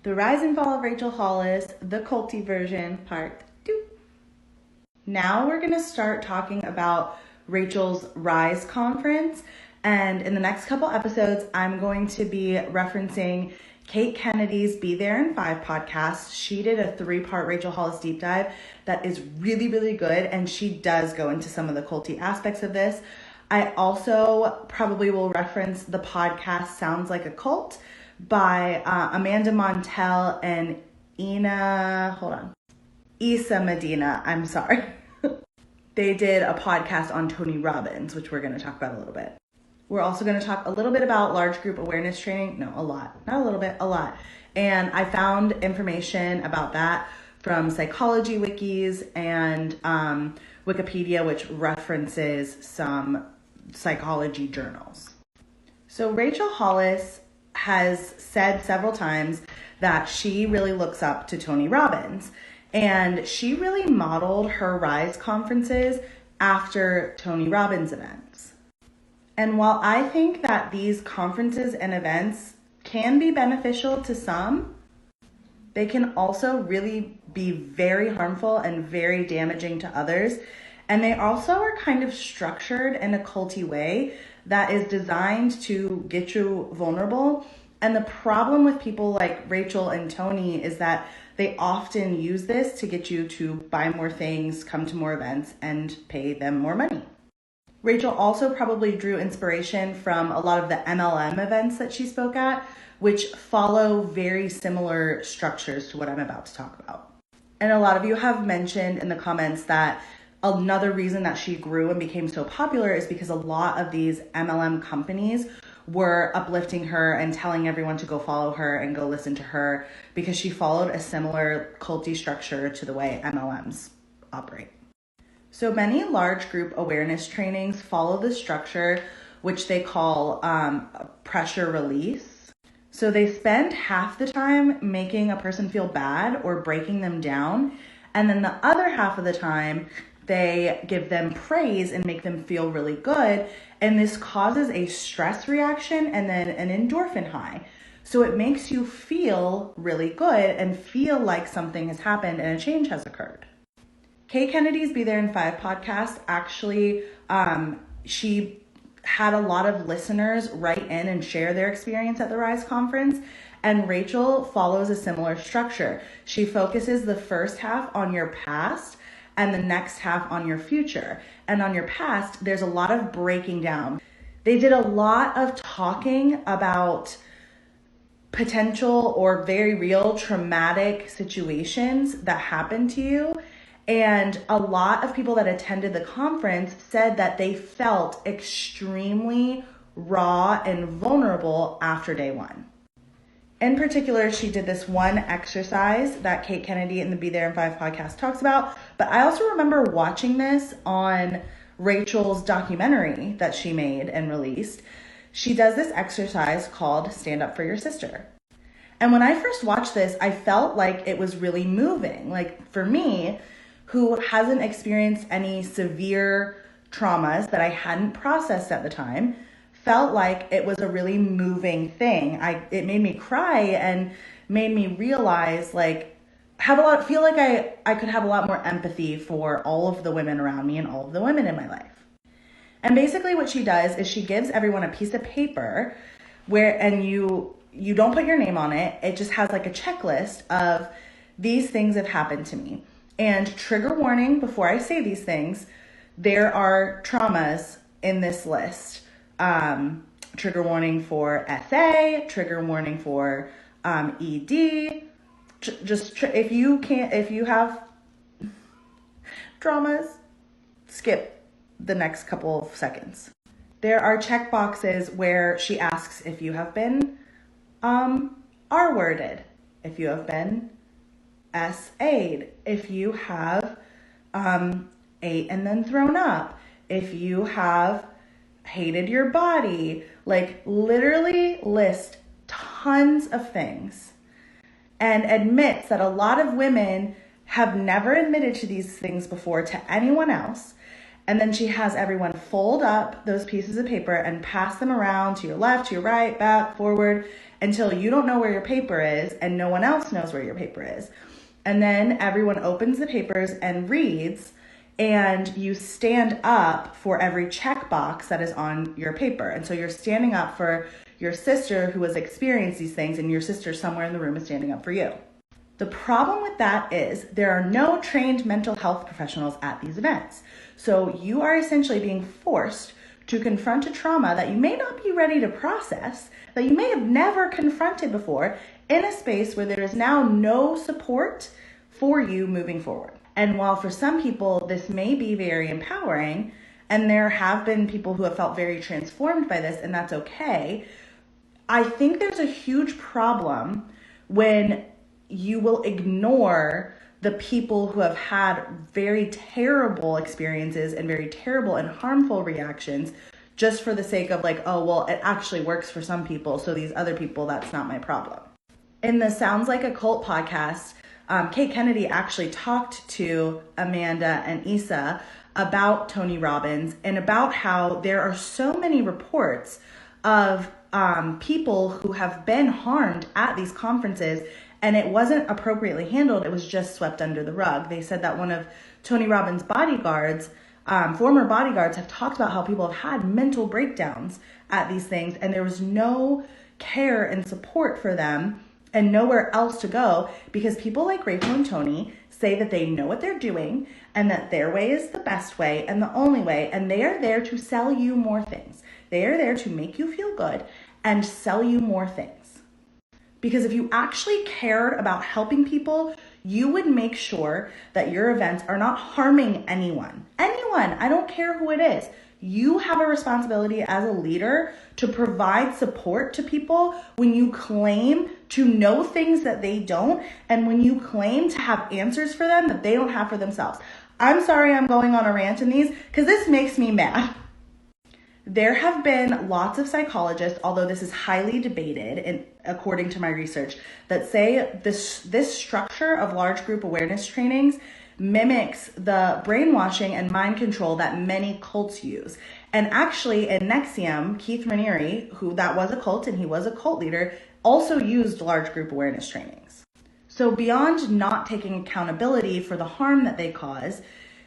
The Rise and Fall of Rachel Hollis, the culty version, part 2. Now we're going to start talking about Rachel's Rise conference. And in the next couple episodes, I'm going to be referencing Kate Kennedy's Be There in 5 podcast. She did a 3-part Rachel Hollis deep dive that is really, really good. And she does go into some of the culty aspects of this. I also probably will reference the podcast Sounds Like a Cult by Amanda Montell and Isa Medina. I'm sorry. They did a podcast on Tony Robbins, which we're going to talk about a little bit. We're also going to talk a little bit about large group awareness training. No, a lot. Not a little bit, a lot. And I found information about that from psychology wikis and Wikipedia, which references some psychology journals. So Rachel Hollis has said several times that she really looks up to Tony Robbins, and she really modeled her Rise conferences after Tony Robbins events. And while I think that these conferences and events can be beneficial to some, they can also really be very harmful and very damaging to others. And they also are kind of structured in a culty way that is designed to get you vulnerable. And the problem with people like Rachel and Tony is that they often use this to get you to buy more things, come to more events, and pay them more money. Rachel also probably drew inspiration from a lot of the MLM events that she spoke at, which follow very similar structures to what I'm about to talk about. And a lot of you have mentioned in the comments that another reason that she grew and became so popular is because a lot of these MLM companies were uplifting her and telling everyone to go follow her and go listen to her because she followed a similar culty structure to the way MLMs operate. So many large group awareness trainings follow the structure, which they call pressure release. So they spend half the time making a person feel bad or breaking them down. And then the other half of the time, they give them praise and make them feel really good. And this causes a stress reaction and then an endorphin high. So it makes you feel really good and feel like something has happened and a change has occurred. Kate Kennedy's Be There in 5 podcast, actually, she had a lot of listeners write in and share their experience at the Rise conference. And Rachel follows a similar structure. She focuses the first half on your past and the next half on your future. And on your past, there's a lot of breaking down. They did a lot of talking about potential or very real traumatic situations that happened to you. And a lot of people that attended the conference said that they felt extremely raw and vulnerable after day one. In particular, she did this one exercise that Kate Kennedy in the Be There in 5 podcast talks about. But I also remember watching this on Rachel's documentary that she made and released. She does this exercise called Stand Up for Your Sister. And when I first watched this, I felt like it was really moving. Like for me, who hasn't experienced any severe traumas that I hadn't processed at the time, felt like it was a really moving thing. It made me cry and made me realize feel like I could have a lot more empathy for all of the women around me and all of the women in my life. And basically what she does is she gives everyone a piece of paper and you don't put your name on it. It just has like a checklist of these things have happened to me. And trigger warning, before I say these things, there are traumas in this list. Trigger warning for SA, trigger warning for ED. If you have traumas, skip the next couple of seconds. There are check boxes where she asks if you have been R-worded, if you have been SA'd, if you have ate and then thrown up, if you have hated your body, like literally list tons of things and admits that a lot of women have never admitted to these things before to anyone else. And then she has everyone fold up those pieces of paper and pass them around to your left, to your right, back, forward. until you don't know where your paper is and no one else knows where your paper is. And then everyone opens the papers and reads, and you stand up for every checkbox that is on your paper. And so you're standing up for your sister who has experienced these things, and your sister somewhere in the room is standing up for you. The problem with that is there are no trained mental health professionals at these events. So you are essentially being forced to confront a trauma that you may not be ready to process, that you may have never confronted before, in a space where there is now no support for you moving forward. And while for some people this may be very empowering, and there have been people who have felt very transformed by this, and that's okay, I think there's a huge problem when you will ignore the people who have had very terrible experiences and very terrible and harmful reactions just for the sake of like, oh, well, it actually works for some people, so these other people, that's not my problem. In the Sounds Like a Cult podcast, Kate Kennedy actually talked to Amanda and Issa about Tony Robbins and about how there are so many reports of people who have been harmed at these conferences, and it wasn't appropriately handled. It was just swept under the rug. They said that one of Tony Robbins' bodyguards, former bodyguards, have talked about how people have had mental breakdowns at these things, and there was no care and support for them and nowhere else to go, because people like Rachel and Tony say that they know what they're doing and that their way is the best way and the only way, and they are there to sell you more things. They are there to make you feel good and sell you more things. Because if you actually cared about helping people, you would make sure that your events are not harming anyone. Anyone, I don't care who it is. You have a responsibility as a leader to provide support to people when you claim to know things that they don't, and when you claim to have answers for them that they don't have for themselves. I'm sorry I'm going on a rant in these because this makes me mad. There have been lots of psychologists, although this is highly debated, and according to my research, that say this structure of large group awareness trainings mimics the brainwashing and mind control that many cults use. And actually in Nexium, Keith Raniere, who that was a cult and he was a cult leader, also used large group awareness trainings. So beyond not taking accountability for the harm that they cause,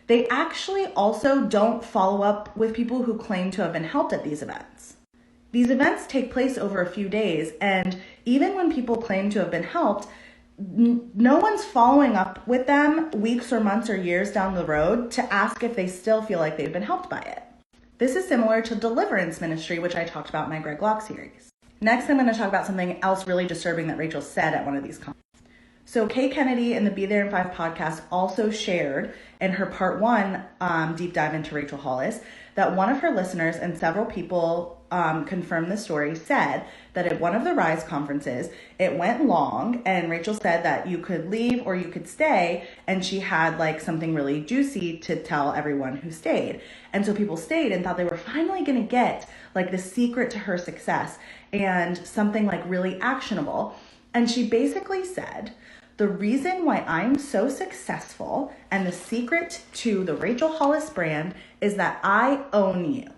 they actually also don't follow up with people who claim to have been helped at these events. These events take place over a few days, and even when people claim to have been helped, no one's following up with them weeks or months or years down the road to ask if they still feel like they've been helped by it. This is similar to deliverance ministry, which I talked about in my Greg Locke series. Next, I'm going to talk about something else really disturbing that Rachel said at one of these conferences. So Kate Kennedy in the Be There in 5 podcast also shared in her part 1 deep dive into Rachel Hollis that one of her listeners, and several people confirmed the story, said that at one of the Rise conferences, it went long, and Rachel said that you could leave or you could stay, and she had like something really juicy to tell everyone who stayed. And so people stayed and thought they were finally going to get like the secret to her success and something like really actionable. And she basically said, the reason why I'm so successful and the secret to the Rachel Hollis brand is that I own you.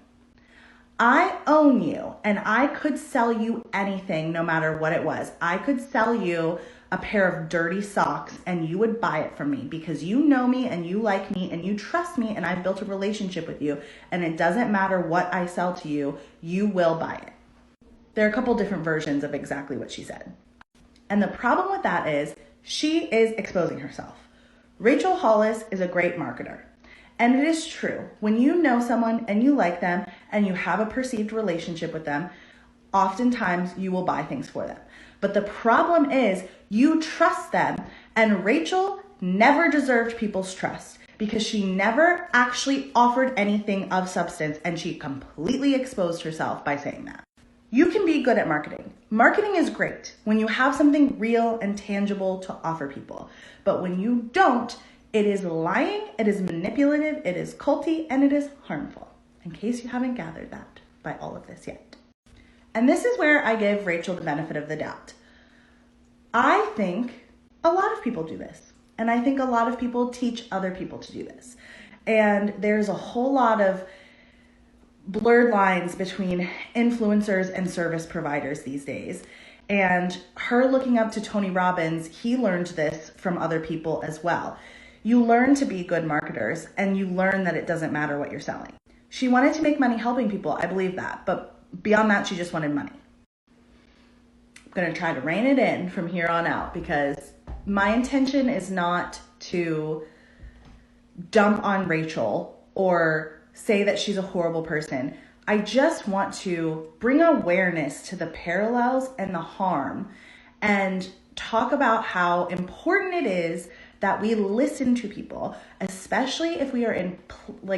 I own you, and I could sell you anything no matter what it was. I could sell you a pair of dirty socks and you would buy it from me because you know me and you like me and you trust me and I've built a relationship with you, and it doesn't matter what I sell to you, you will buy it. There are a couple different versions of exactly what she said. And the problem with that is she is exposing herself. Rachel Hollis is a great marketer. And it is true, when you know someone and you like them and you have a perceived relationship with them, oftentimes you will buy things for them. But the problem is you trust them, and Rachel never deserved people's trust because she never actually offered anything of substance, and she completely exposed herself by saying that. You can be good at marketing. Marketing is great when you have something real and tangible to offer people. But when you don't, it is lying, it is manipulative, it is culty, and it is harmful, in case you haven't gathered that by all of this yet. And this is where I give Rachel the benefit of the doubt. I think a lot of people do this, and I think a lot of people teach other people to do this. And there's a whole lot of blurred lines between influencers and service providers these days. And her looking up to Tony Robbins, he learned this from other people as well. You learn to be good marketers, and you learn that it doesn't matter what you're selling. She wanted to make money helping people. I believe that. But beyond that, she just wanted money. I'm going to try to rein it in from here on out, because my intention is not to dump on Rachel or say that she's a horrible person. I just want to bring awareness to the parallels and the harm and talk about how important it is that we listen to people, especially if we are in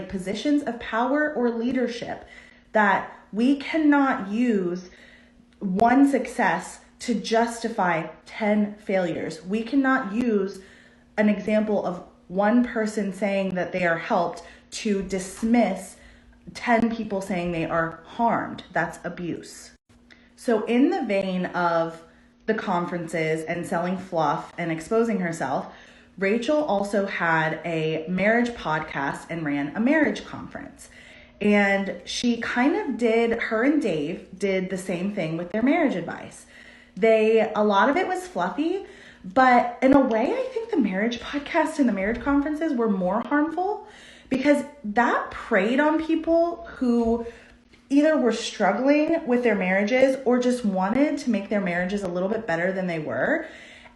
positions of power or leadership, that we cannot use one success to justify 10 failures. We cannot use an example of one person saying that they are helped to dismiss 10 people saying they are harmed. That's abuse. So in the vein of the conferences and selling fluff and exposing herself, Rachel also had a marriage podcast and ran a marriage conference. And she her and Dave did the same thing with their marriage advice. A lot of it was fluffy, but in a way, I think the marriage podcast and the marriage conferences were more harmful, because that preyed on people who either were struggling with their marriages or just wanted to make their marriages a little bit better than they were.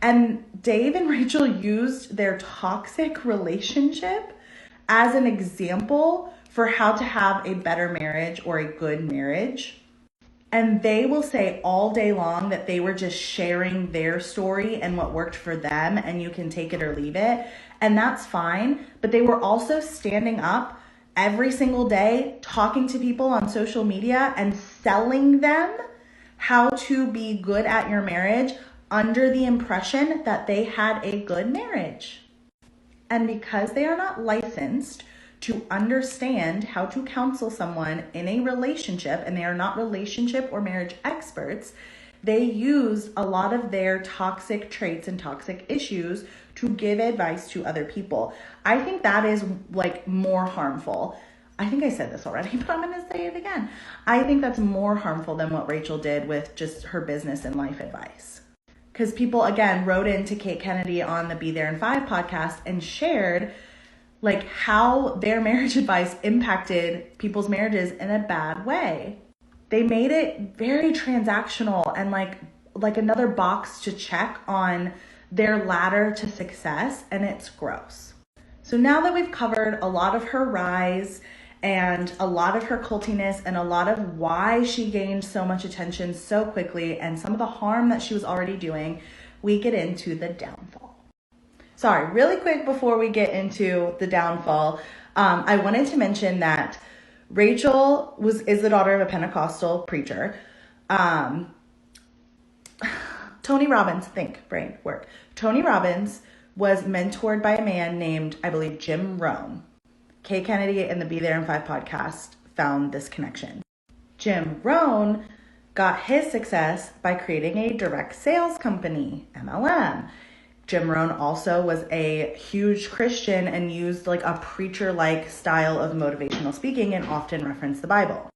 And Dave and Rachel used their toxic relationship as an example for how to have a better marriage or a good marriage. And they will say all day long that they were just sharing their story and what worked for them, and you can take it or leave it. And that's fine. But they were also standing up every single day, talking to people on social media and selling them how to be good at your marriage under the impression that they had a good marriage. And because they are not licensed to understand how to counsel someone in a relationship, and they are not relationship or marriage experts, they use a lot of their toxic traits and toxic issues to give advice to other people. I think that is more harmful. I think I said this already, but I'm going to say it again. I think that's more harmful than what Rachel did with just her business and life advice. Because people, again, wrote into Kate Kennedy on the Be There in 5 podcast and shared how their marriage advice impacted people's marriages in a bad way. They made it very transactional and like another box to check on their ladder to success, and it's gross. So now that we've covered a lot of her rise and a lot of her cultiness and a lot of why she gained so much attention so quickly and some of the harm that she was already doing, we get into the downfall. Sorry, really quick before we get into the downfall, I wanted to mention that Rachel is the daughter of a Pentecostal preacher. Tony Robbins, think, brain, work. Tony Robbins was mentored by a man named, I believe, Jim Rohn. Kay Kennedy and the Be There in 5 podcast found this connection. Jim Rohn got his success by creating a direct sales company, MLM. Jim Rohn also was a huge Christian and used a preacher-like style of motivational speaking and often referenced the Bible.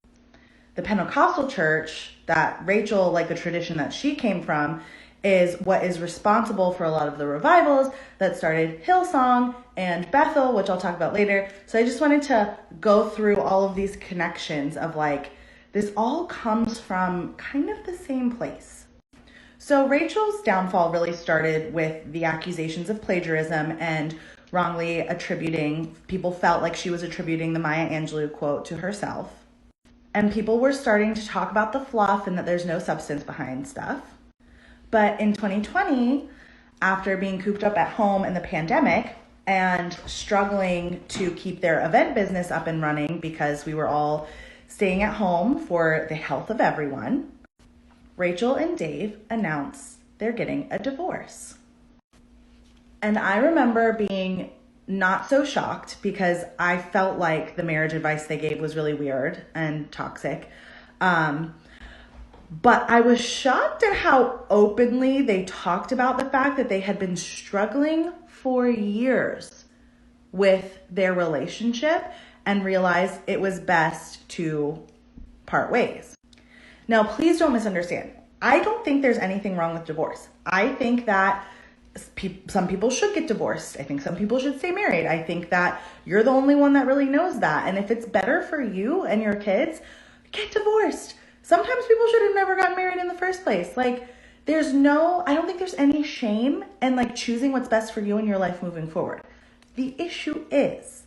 The Pentecostal church that Rachel, the tradition that she came from, is what is responsible for a lot of the revivals that started Hillsong and Bethel, which I'll talk about later. So I just wanted to go through all of these connections of this all comes from kind of the same place. So Rachel's downfall really started with the accusations of plagiarism and wrongly people felt like she was attributing the Maya Angelou quote to herself. And people were starting to talk about the fluff and that there's no substance behind stuff. But in 2020, after being cooped up at home in the pandemic and struggling to keep their event business up and running because we were all staying at home for the health of everyone, Rachel and Dave announced they're getting a divorce. And I remember being not so shocked because I felt like the marriage advice they gave was really weird and toxic. But I was shocked at how openly they talked about the fact that they had been struggling for years with their relationship and realized it was best to part ways. Now, please don't misunderstand. I don't think there's anything wrong with divorce. I think that some people should get divorced. I think some people should stay married. I think that you're the only one that really knows that. And if it's better for you and your kids, get divorced. Sometimes people should have never gotten married in the first place. Like, I don't think there's any shame in like choosing what's best for you in your life moving forward. The issue is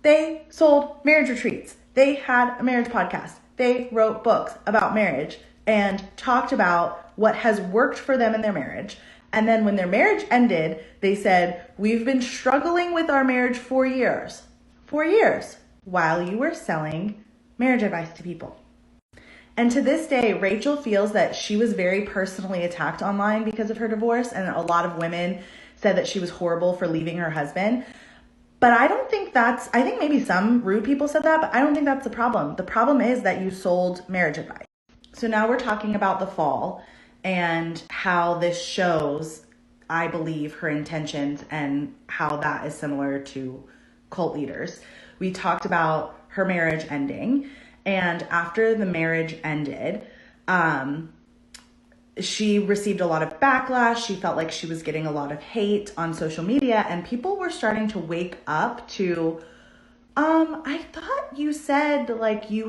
they sold marriage retreats. They had a marriage podcast. They wrote books about marriage and talked about what has worked for them in their marriage. And then when their marriage ended, they said, we've been struggling with our marriage for years. 4 years, while you were selling marriage advice to people. And to this day, Rachel feels that she was very personally attacked online because of her divorce. And a lot of women said that she was horrible for leaving her husband. But I think maybe some rude people said that, but I don't think that's the problem. The problem is that you sold marriage advice. So now we're talking about the fall and how this shows, I believe, her intentions and how that is similar to cult leaders. We talked about her marriage ending, and after the marriage ended, she received a lot of backlash. She felt like she was getting a lot of hate on social media, and people were starting to wake up to, I thought you said like you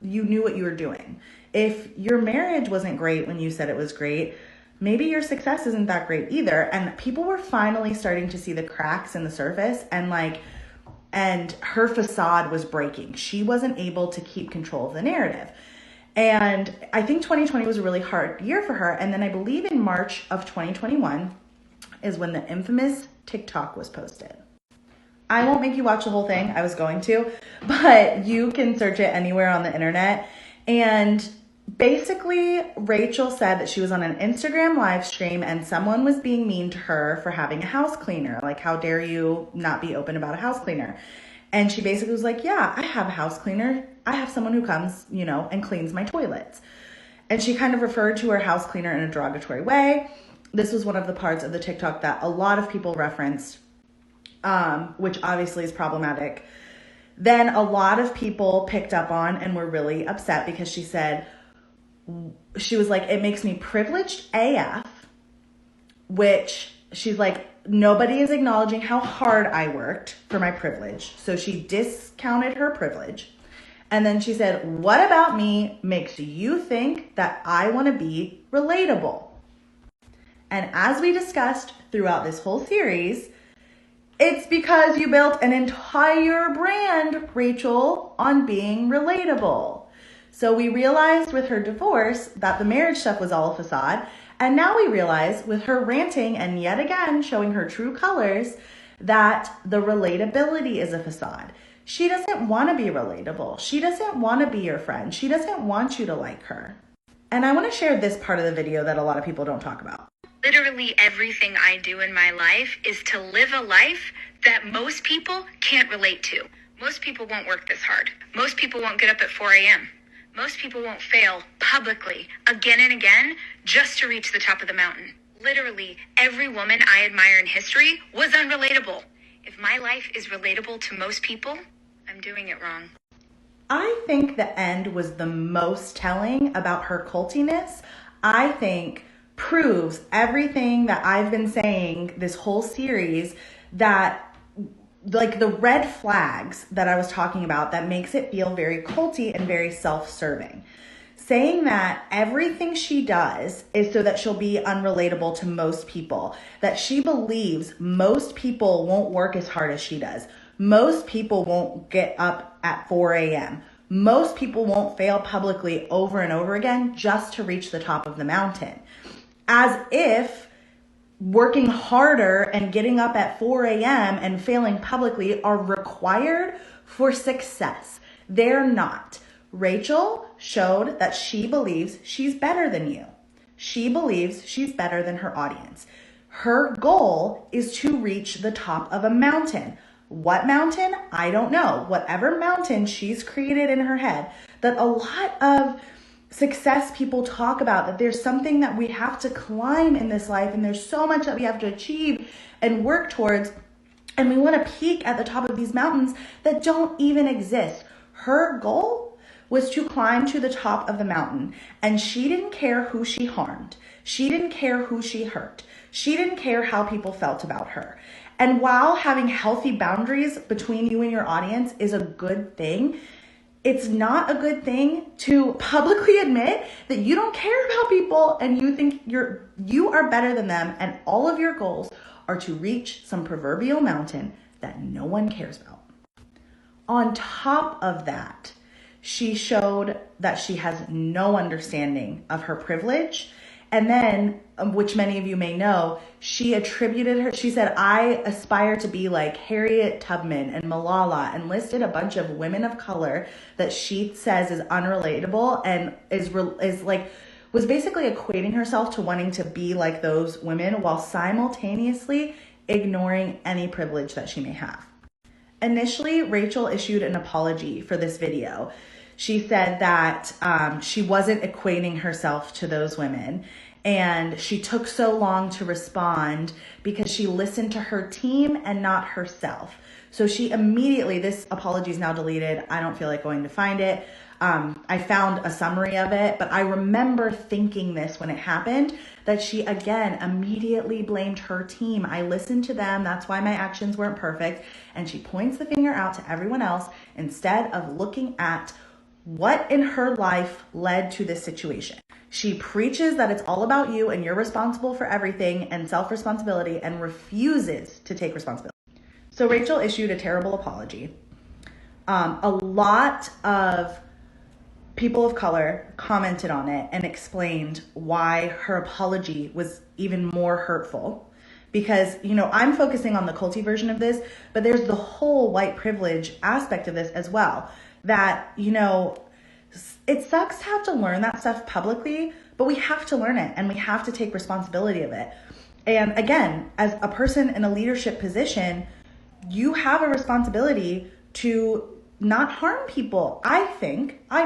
knew what you were doing. If your marriage wasn't great when you said it was great, maybe your success isn't that great either. And people were finally starting to see the cracks in the surface, and her facade was breaking. She wasn't able to keep control of the narrative. And I think 2020 was a really hard year for her. And then I believe in March of 2021 is when the infamous TikTok was posted. I won't make you watch the whole thing. I was going to, but you can search it anywhere on the internet. And basically, Rachel said that she was on an Instagram live stream and someone was being mean to her for having a house cleaner. Like, how dare you not be open about a house cleaner? And she basically was like, yeah, I have a house cleaner. I have someone who comes, and cleans my toilets. And she kind of referred to her house cleaner in a derogatory way. This was one of the parts of the TikTok that a lot of people referenced, which obviously is problematic. Then a lot of people picked up on and were really upset because she was like, it makes me privileged AF, which she's like, nobody is acknowledging how hard I worked for my privilege. So she discounted her privilege. And then she said, what about me makes you think that I want to be relatable? And as we discussed throughout this whole series, it's because you built an entire brand, Rachel, on being relatable. So we realized with her divorce that the marriage stuff was all a facade. And now we realize with her ranting and yet again showing her true colors that the relatability is a facade. She doesn't want to be relatable. She doesn't want to be your friend. She doesn't want you to like her. And I want to share this part of the video that a lot of people don't talk about. Literally everything I do in my life is to live a life that most people can't relate to. Most people won't work this hard. Most people won't get up at 4 a.m. Most people won't fail publicly again and again just to reach the top of the mountain. Literally every woman I admire in history was unrelatable. If my life is relatable to most people, I'm doing it wrong. I think the end was the most telling about her cultiness. I think proves everything that I've been saying this whole series, that like the red flags that I was talking about that makes it feel very culty and very self-serving. Saying that everything she does is so that she'll be unrelatable to most people, that she believes most people won't work as hard as she does. Most people won't get up at 4 a.m. Most people won't fail publicly over and over again just to reach the top of the mountain. As if working harder and getting up at 4 a.m. and failing publicly are required for success. They're not. Rachel showed that she believes she's better than you. She believes she's better than her audience. Her goal is to reach the top of a mountain. What mountain? I don't know. Whatever mountain she's created in her head, that a lot of success people talk about, that there's something that we have to climb in this life and there's so much that we have to achieve and work towards, and we want to peak at the top of these mountains that don't even exist. Her goal was to climb to the top of the mountain, and she didn't care who she harmed. She didn't care who she hurt. She didn't care how people felt about her. And while having healthy boundaries between you and your audience is a good thing, it's not a good thing to publicly admit that you don't care about people and you think you are better than them, and all of your goals are to reach some proverbial mountain that no one cares about. On top of that, she showed that she has no understanding of her privilege. And then, which many of you may know, she said, I aspire to be like Harriet Tubman and Malala, and listed a bunch of women of color that she says is unrelatable and was basically equating herself to wanting to be like those women while simultaneously ignoring any privilege that she may have. Initially, Rachel issued an apology for this video. She said that she wasn't equating herself to those women, and she took so long to respond because she listened to her team and not herself. So she immediately, this apology is now deleted. I don't feel like going to find it. I found a summary of it, but I remember thinking this when it happened, that she again immediately blamed her team. I listened to them. That's why my actions weren't perfect. And she points the finger out to everyone else instead of looking at what in her life led to this situation. She preaches that it's all about you and you're responsible for everything and self-responsibility, and refuses to take responsibility. So Rachel issued a terrible apology. A lot of people of color commented on it and explained why her apology was even more hurtful. Because, I'm focusing on the culty version of this, but there's the whole white privilege aspect of this as well. That, it sucks to have to learn that stuff publicly, but we have to learn it and we have to take responsibility of it. And again, as a person in a leadership position, you have a responsibility to not harm people. I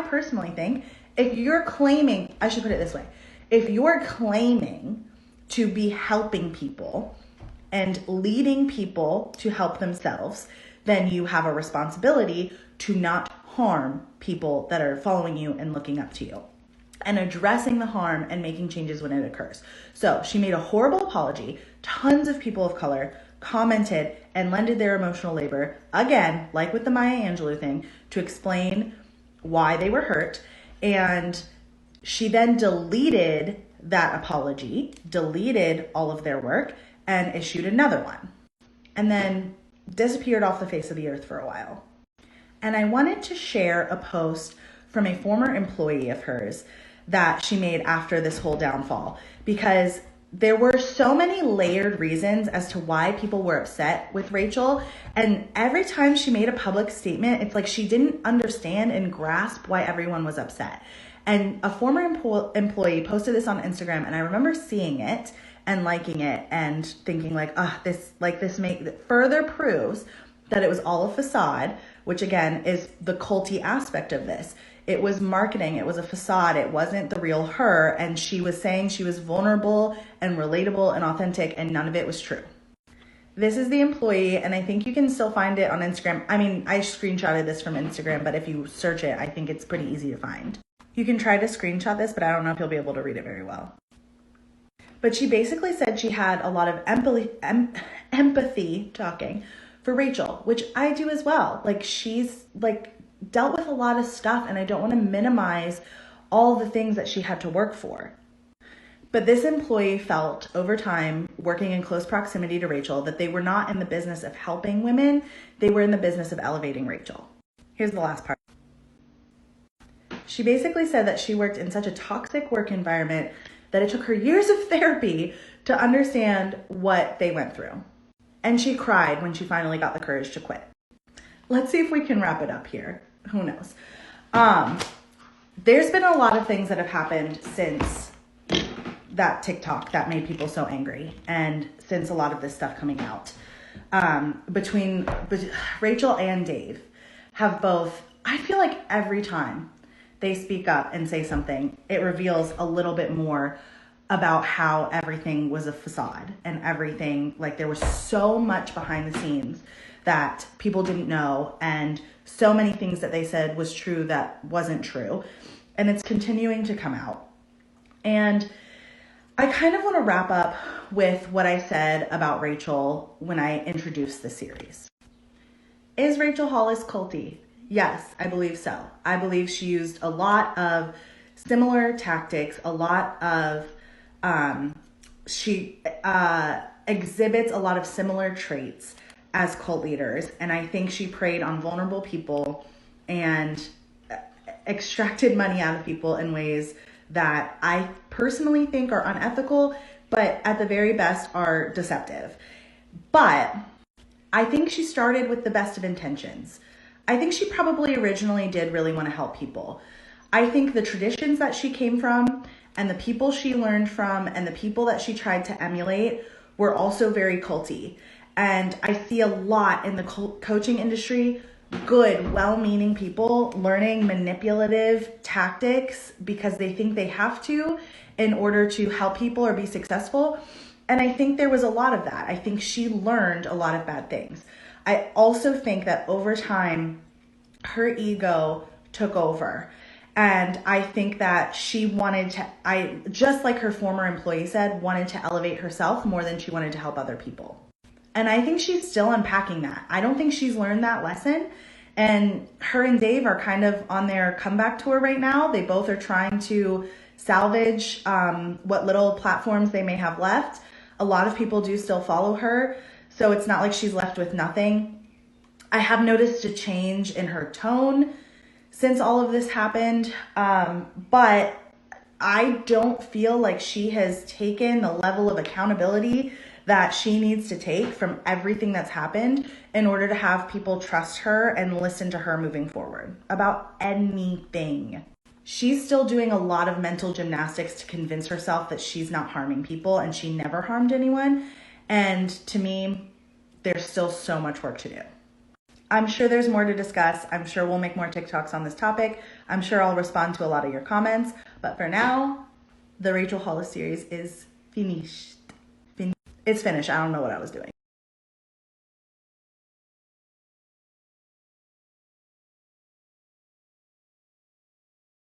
personally think, if you're claiming, I should put it this way, if you're claiming to be helping people and leading people to help themselves, then you have a responsibility to not harm people that are following you and looking up to you, and addressing the harm and making changes when it occurs. So she made a horrible apology. Tons of people of color commented and lended their emotional labor, again, like with the Maya Angelou thing, to explain why they were hurt. And she then deleted that apology, deleted all of their work, and issued another one, and then disappeared off the face of the earth for a while. And I wanted to share a post from a former employee of hers that she made after this whole downfall, because there were so many layered reasons as to why people were upset with Rachel. And every time she made a public statement, it's like she didn't understand and grasp why everyone was upset. And a former employee posted this on Instagram, and I remember seeing it and liking it and thinking this further proves that it was all a facade, which again is the culty aspect of this. It was marketing. It was a facade. It wasn't the real her. And she was saying she was vulnerable and relatable and authentic, and none of it was true. This is the employee, and I think you can still find it on Instagram. I mean, I screenshotted this from Instagram, but if you search it, I think it's pretty easy to find. You can try to screenshot this, but I don't know if you'll be able to read it very well. But she basically said she had a lot of empathy talking for Rachel, which I do as well. She's dealt with a lot of stuff, and I don't want to minimize all the things that she had to work for. But this employee felt over time, working in close proximity to Rachel, that they were not in the business of helping women. They were in the business of elevating Rachel. Here's the last part. She basically said that she worked in such a toxic work environment that it took her years of therapy to understand what they went through. And she cried when she finally got the courage to quit. Let's see if we can wrap it up here. Who knows? There's been a lot of things that have happened since that TikTok that made people so angry, and since a lot of this stuff coming out. Between Rachel and Dave have both, I feel like every time they speak up and say something, it reveals a little bit more about how everything was a facade and everything, there was so much behind the scenes that people didn't know, and so many things that they said was true that wasn't true. And it's continuing to come out. And I kind of want to wrap up with what I said about Rachel when I introduced the series. Is Rachel Hollis culty? Yes, I believe so. I believe she used a lot of similar tactics, a lot of, she exhibits a lot of similar traits as cult leaders. And I think she preyed on vulnerable people and extracted money out of people in ways that I personally think are unethical, but at the very best are deceptive. But I think she started with the best of intentions. I think she probably originally did really want to help people. I think the traditions that she came from and the people she learned from and the people that she tried to emulate were also very culty. And I see a lot in the coaching industry, good, well-meaning people learning manipulative tactics because they think they have to in order to help people or be successful. And I think there was a lot of that. I think she learned a lot of bad things. I also think that over time, her ego took over. And I think that she wanted to, just like her former employee said, wanted to elevate herself more than she wanted to help other people. And I think she's still unpacking that. I don't think she's learned that lesson. And her and Dave are kind of on their comeback tour right now. They both are trying to salvage what little platforms they may have left. A lot of people do still follow her, so it's not like she's left with nothing. I have noticed a change in her tone since all of this happened, but I don't feel like she has taken the level of accountability that she needs to take from everything that's happened in order to have people trust her and listen to her moving forward about anything. She's still doing a lot of mental gymnastics to convince herself that she's not harming people and she never harmed anyone. And to me, there's still so much work to do. I'm sure there's more to discuss. I'm sure we'll make more TikToks on this topic. I'm sure I'll respond to a lot of your comments. But for now, the Rachel Hollis series is finished. It's finished. I don't know what I was doing.